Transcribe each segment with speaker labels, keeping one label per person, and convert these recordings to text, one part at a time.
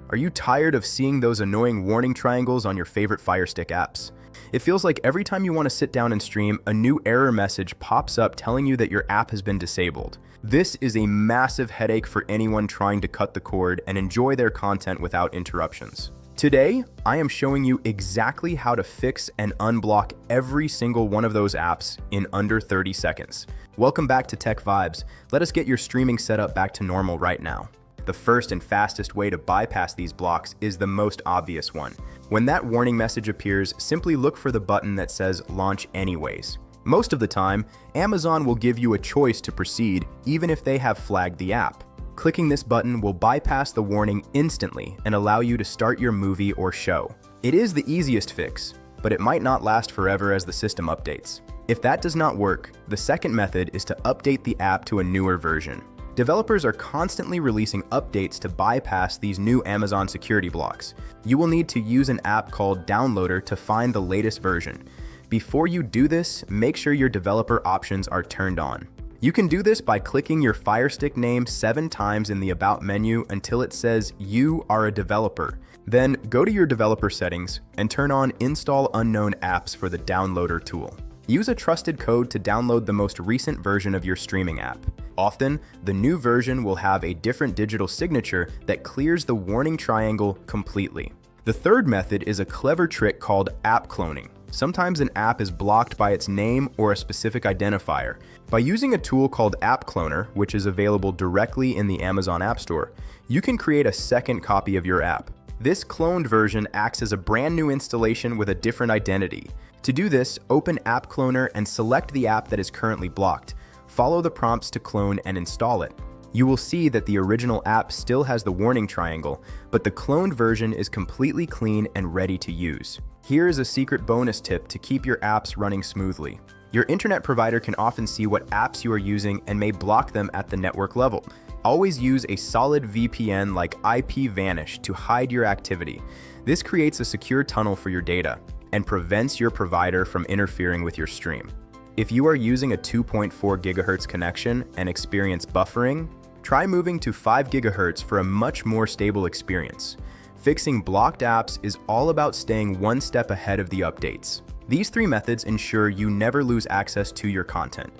Speaker 1: Are you tired of seeing those annoying warning triangles on your favorite Firestick apps? It feels like every time you want to sit down and stream, a new error message pops up telling you that your app has been disabled. This is a massive headache for anyone trying to cut the cord and enjoy their content without interruptions. Today, I am showing you exactly how to fix and unblock every single one of those apps in under 30 seconds. Welcome back to TechVibes. Let us get your streaming setup back to normal right now. The first and fastest way to bypass these blocks is the most obvious one. When that warning message appears, simply look for the button that says Launch Anyways. Most of the time, Amazon will give you a choice to proceed even if they have flagged the app. Clicking this button will bypass the warning instantly and allow you to start your movie or show. It is the easiest fix, but it might not last forever as the system updates. If that does not work, the second method is to update the app to a newer version. Developers are constantly releasing updates to bypass these new Amazon security blocks. You will need to use an app called Downloader to find the latest version. Before you do this, make sure your developer options are turned on. You can do this by clicking your Firestick name 7 times in the About menu until it says you are a developer. Then go to your developer settings and turn on Install Unknown Apps for the Downloader tool. Use a trusted code to download the most recent version of your streaming app. Often, the new version will have a different digital signature that clears the warning triangle completely. The third method is a clever trick called app cloning. Sometimes an app is blocked by its name or a specific identifier. By using a tool called App Cloner, which is available directly in the Amazon App Store, you can create a second copy of your app. This cloned version acts as a brand new installation with a different identity. To do this, open App Cloner and select the app that is currently blocked. Follow the prompts to clone and install it. You will see that the original app still has the warning triangle, but the cloned version is completely clean and ready to use. Here is a secret bonus tip to keep your apps running smoothly. Your internet provider can often see what apps you are using and may block them at the network level. Always use a solid VPN like IPVanish to hide your activity. This creates a secure tunnel for your data and prevents your provider from interfering with your stream. If you are using a 2.4 GHz connection and experience buffering, try moving to 5 GHz for a much more stable experience. Fixing blocked apps is all about staying one step ahead of the updates. These 3 methods ensure you never lose access to your content.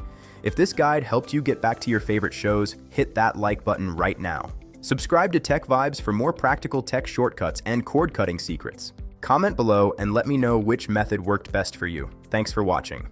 Speaker 1: If this guide helped you get back to your favorite shows, hit that like button right now. Subscribe to TechVibes for more practical tech shortcuts and cord-cutting secrets. Comment below and let me know which method worked best for you. Thanks for watching.